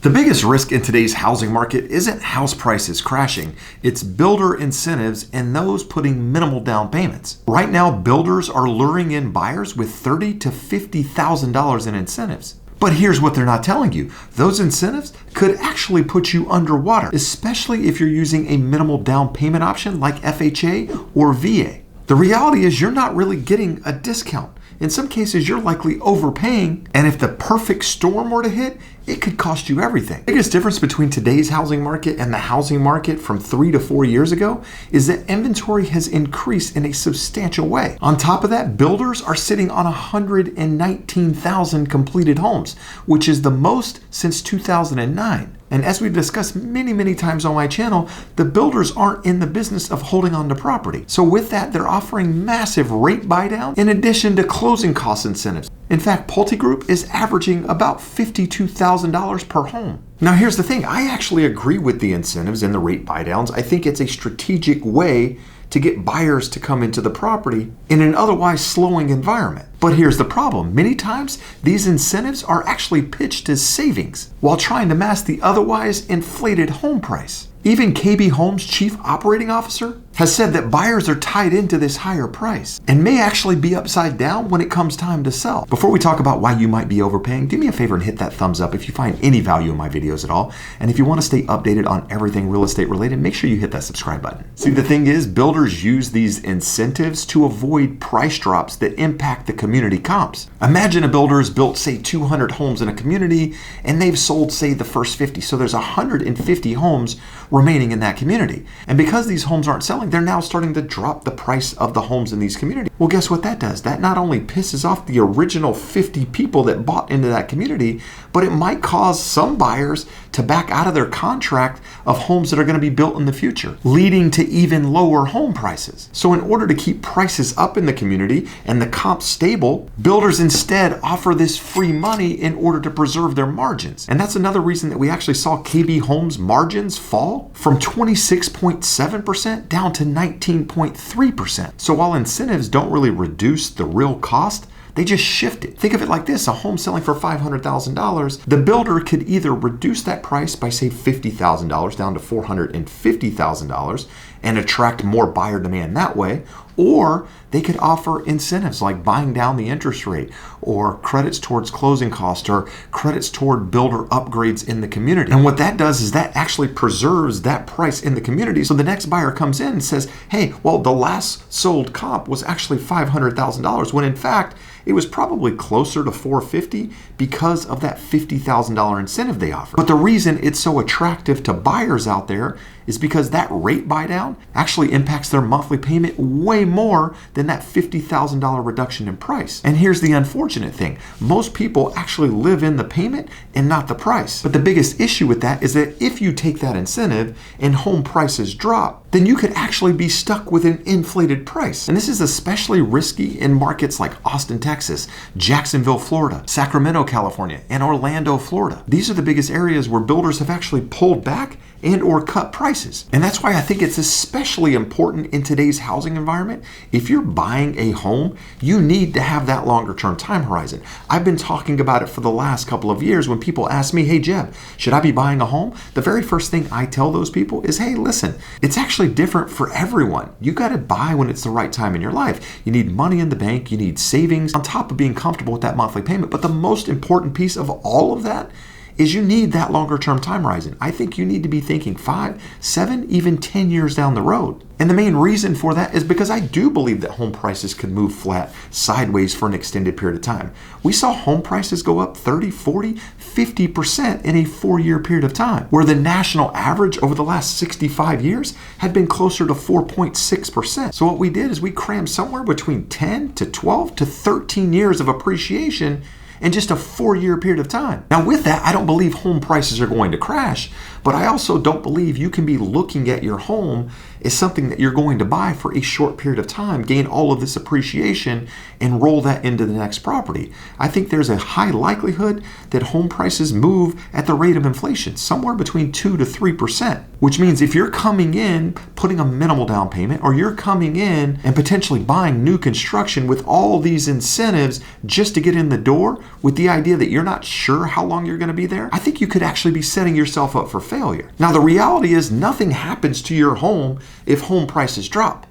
The biggest risk in today's housing market isn't house prices crashing, it's builder incentives and those putting minimal down payments. Right now, builders are luring in buyers with $30,000 to $50,000 in incentives. But here's what they're not telling you. Those incentives could actually put you underwater, especially if you're using a minimal down payment option like FHA or VA. The reality is you're not really getting a discount. In some cases, you're likely overpaying, and if the perfect storm were to hit, it could cost you everything. The biggest difference between today's housing market and the housing market from 3 to 4 years ago is that inventory has increased in a substantial way. On top of that, builders are sitting on 119,000 completed homes, which is the most since 2009. And as we've discussed many times on my channel, the builders aren't in the business of holding on to property. So with that, they're offering massive rate buydowns in addition to closing cost incentives. In fact, PulteGroup is averaging about $52,000 per home. Now here's the thing, I actually agree with the incentives and the rate buydowns. I think it's a strategic way to get buyers to come into the property in an otherwise slowing environment. But here's the problem. Many times, these incentives are actually pitched as savings while trying to mask the otherwise inflated home price. Even KB Home's chief operating officer has said that buyers are tied into this higher price and may actually be upside down when it comes time to sell. Before we talk about why you might be overpaying, do me a favor and hit that thumbs up if you find any value in my videos at all. And if you want to stay updated on everything real estate related, make sure you hit that subscribe button. See, the thing is, builders use these incentives to avoid price drops that impact the community comps. Imagine a builder has built, say, 200 homes in a community and they've sold, say, the first 50. So there's 150 homes remaining in that community. And because these homes aren't selling, they're now starting to drop the price of the homes in these communities. Well, guess what that does? That not only pisses off the original 50 people that bought into that community, but it might cause some buyers to back out of their contract of homes that are going to be built in the future, leading to even lower home prices. So in order to keep prices up in the community and the comps stable, builders instead offer this free money in order to preserve their margins. And that's another reason that we actually saw KB Home's margins fall from 26.7% down to 19.3%. So while incentives don't really reduce the real cost, they just shift it. Think of it like this, a home selling for $500,000, the builder could either reduce that price by say $50,000 down to $450,000 and attract more buyer demand that way, or they could offer incentives like buying down the interest rate or credits towards closing costs or credits toward builder upgrades in the community. And what that does is that actually preserves that price in the community. So the next buyer comes in and says, hey, well, the last sold comp was actually $500,000 when in fact, it was probably closer to $450,000 because of that $50,000 incentive they offer. But the reason it's so attractive to buyers out there is because that rate buydown actually impacts their monthly payment way more than that $50,000 reduction in price. And here's the unfortunate thing. Most people actually live in the payment and not the price. But the biggest issue with that is that if you take that incentive and home prices drop, then you could actually be stuck with an inflated price. And this is especially risky in markets like Austin, Texas, Jacksonville, Florida, Sacramento, California, and Orlando, Florida. These are the biggest areas where builders have actually pulled back and or cut prices. And that's why I think it's especially important in today's housing environment. If you're buying a home, you need to have that longer term time horizon. I've been talking about it for the last couple of years when people ask me, hey Jeb, should I be buying a home? The very first thing I tell those people is, hey, listen, it's actually different for everyone. You got to buy when it's the right time in your life. You need money in the bank, you need savings on top of being comfortable with that monthly payment. But the most important piece of all of that is you need that longer term time horizon. I think you need to be thinking 5, 7, even 10 years down the road. And the main reason for that is because I do believe that home prices could move flat sideways for an extended period of time. We saw home prices go up 30, 40, 50% in a 4-year period of time, where the national average over the last 65 years had been closer to 4.6%. So what we did is we crammed somewhere between 10 to 12 to 13 years of appreciation in just a 4-year period of time. Now with that, I don't believe home prices are going to crash, but I also don't believe you can be looking at your home as something that you're going to buy for a short period of time, gain all of this appreciation, and roll that into the next property. I think there's a high likelihood that home prices move at the rate of inflation, somewhere between 2 to 3%, which means if you're coming in, putting a minimal down payment, or you're coming in and potentially buying new construction with all these incentives just to get in the door, with the idea that you're not sure how long you're going to be there, I think you could actually be setting yourself up for failure. Now, the reality is nothing happens to your home if home prices drop,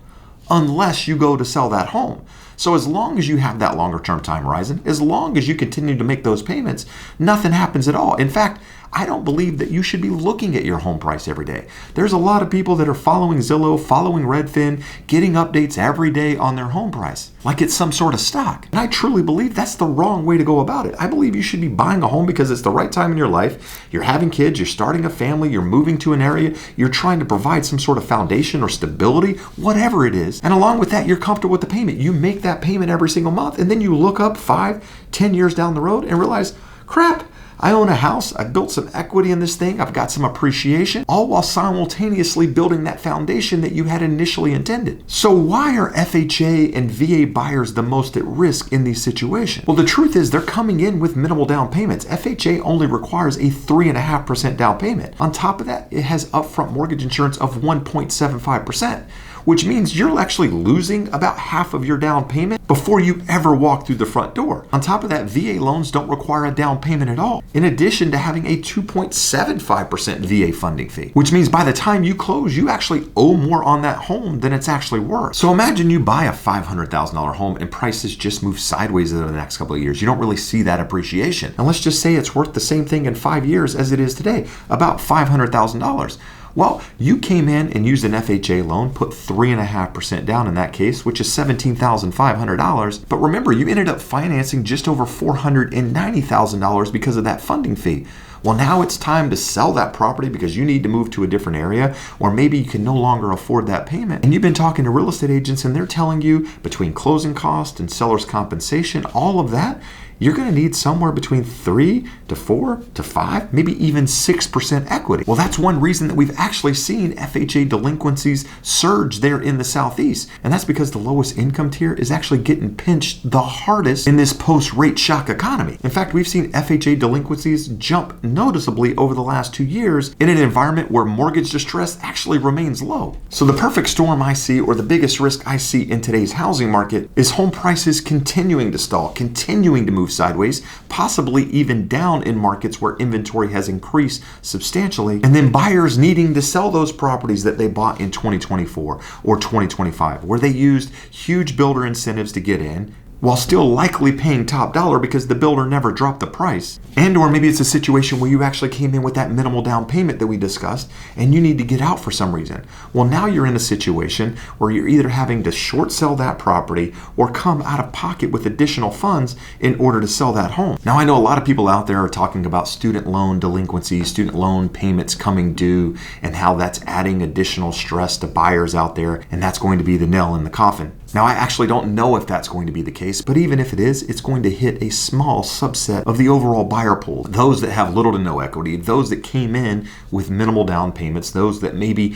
unless you go to sell that home. So as long as you have that longer term time horizon, as long as you continue to make those payments, nothing happens at all. In fact, I don't believe that you should be looking at your home price every day. There's a lot of people that are following Zillow, following Redfin, getting updates every day on their home price, like it's some sort of stock. And I truly believe that's the wrong way to go about it. I believe you should be buying a home because it's the right time in your life. You're having kids, you're starting a family, you're moving to an area, you're trying to provide some sort of foundation or stability, whatever it is. And along with that, you're comfortable with the payment. You make that payment every single month, and then you look up 5, 10 years down the road and realize, crap, I own a house, I built some equity in this thing, I've got some appreciation, all while simultaneously building that foundation that you had initially intended. So why are FHA and VA buyers the most at risk in these situations? Well, the truth is they're coming in with minimal down payments. FHA only requires a 3.5% down payment. On top of that, it has upfront mortgage insurance of 1.75%. which means you're actually losing about half of your down payment before you ever walk through the front door. On top of that, VA loans don't require a down payment at all, in addition to having a 2.75% VA funding fee, which means by the time you close, you actually owe more on that home than it's actually worth. So imagine you buy a $500,000 home and prices just move sideways over the next couple of years. You don't really see that appreciation. And let's just say it's worth the same thing in 5 years as it is today, about $500,000. Well, you came in and used an FHA loan, put 3.5% down in that case, which is $17,500. But remember, you ended up financing just over $490,000 because of that funding fee. Well, now it's time to sell that property because you need to move to a different area, or maybe you can no longer afford that payment. And you've been talking to real estate agents and they're telling you between closing costs and seller's compensation, all of that, you're going to need somewhere between 3 to 4 to 5, maybe even 6% equity. Well, that's one reason that we've actually seen FHA delinquencies surge there in the Southeast. And that's because the lowest income tier is actually getting pinched the hardest in this post-rate shock economy. In fact, we've seen FHA delinquencies jump noticeably over the last 2 years in an environment where mortgage distress actually remains low. So the perfect storm I see, or the biggest risk I see in today's housing market, is home prices continuing to stall, continuing to move sideways, possibly even down in markets where inventory has increased substantially, and then buyers needing to sell those properties that they bought in 2024 or 2025, where they used huge builder incentives to get in, while still likely paying top dollar because the builder never dropped the price. And or maybe it's a situation where you actually came in with that minimal down payment that we discussed and you need to get out for some reason. Well, now you're in a situation where you're either having to short sell that property or come out of pocket with additional funds in order to sell that home. Now, I know a lot of people out there are talking about student loan delinquencies, student loan payments coming due, and how that's adding additional stress to buyers out there, and that's going to be the nail in the coffin. Now, I actually don't know if that's going to be the case, but even if it is, it's going to hit a small subset of the overall buyer pool. Those that have little to no equity, those that came in with minimal down payments, those that maybe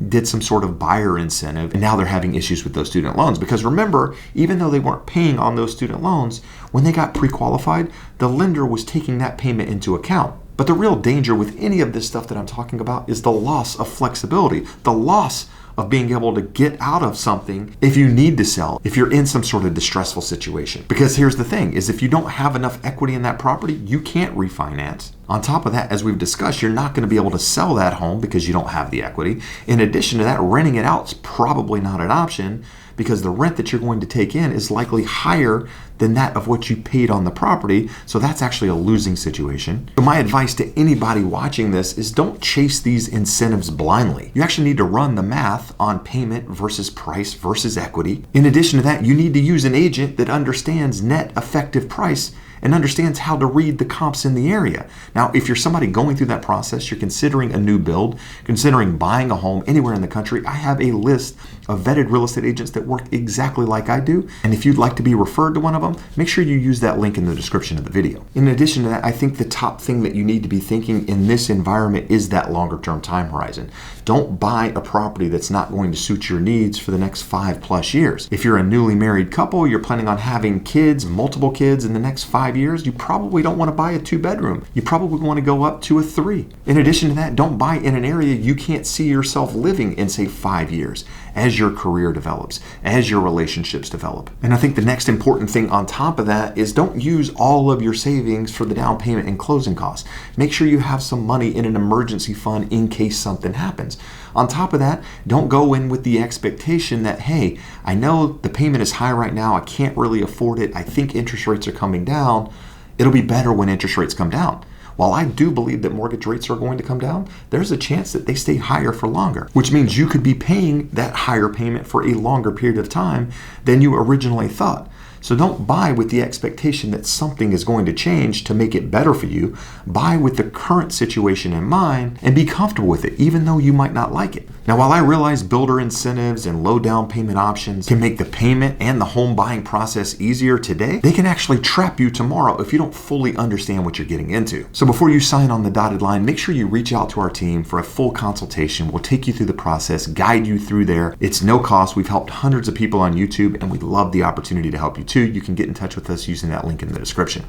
did some sort of buyer incentive, and now they're having issues with those student loans. Because remember, even though they weren't paying on those student loans, when they got pre-qualified, the lender was taking that payment into account. But the real danger with any of this stuff that I'm talking about is the loss of flexibility, the loss of being able to get out of something if you need to sell, if you're in some sort of distressful situation. Because here's the thing, is if you don't have enough equity in that property, you can't refinance. On top of that, as we've discussed, you're not going to be able to sell that home because you don't have the equity. In addition to that, renting it out is probably not an option because the rent that you're going to take in is likely higher than that of what you paid on the property. So that's actually a losing situation. So my advice to anybody watching this is don't chase these incentives blindly. You actually need to run the math on payment versus price versus equity. In addition to that, you need to use an agent that understands net effective price and understands how to read the comps in the area. Now, if you're somebody going through that process, you're considering a new build, considering buying a home anywhere in the country, I have a list of vetted real estate agents that work exactly like I do. And if you'd like to be referred to one of them, make sure you use that link in the description of the video. In addition to that, I think the top thing that you need to be thinking in this environment is that longer term time horizon. Don't buy a property that's not going to suit your needs for the next 5+ years. If you're a newly married couple, you're planning on having kids, multiple kids in the next 5 5 years, you probably don't want to buy a 2-bedroom. You probably want to go up to a 3. In addition to that, don't buy in an area you can't see yourself living in, say, 5 years, as your career develops, as your relationships develop. And I think the next important thing on top of that is don't use all of your savings for the down payment and closing costs. Make sure you have some money in an emergency fund in case something happens. On top of that, don't go in with the expectation that, hey, I know the payment is high right now, I can't really afford it, I think interest rates are coming down, it'll be better when interest rates come down. While I do believe that mortgage rates are going to come down, there's a chance that they stay higher for longer, which means you could be paying that higher payment for a longer period of time than you originally thought. So don't buy with the expectation that something is going to change to make it better for you. Buy with the current situation in mind and be comfortable with it, even though you might not like it. Now, while I realize builder incentives and low down payment options can make the payment and the home buying process easier today, they can actually trap you tomorrow if you don't fully understand what you're getting into. So before you sign on the dotted line, make sure you reach out to our team for a full consultation. We'll take you through the process, guide you through there. It's no cost. We've helped hundreds of people on YouTube, and we'd love the opportunity to help you too. You can get in touch with us using that link in the description.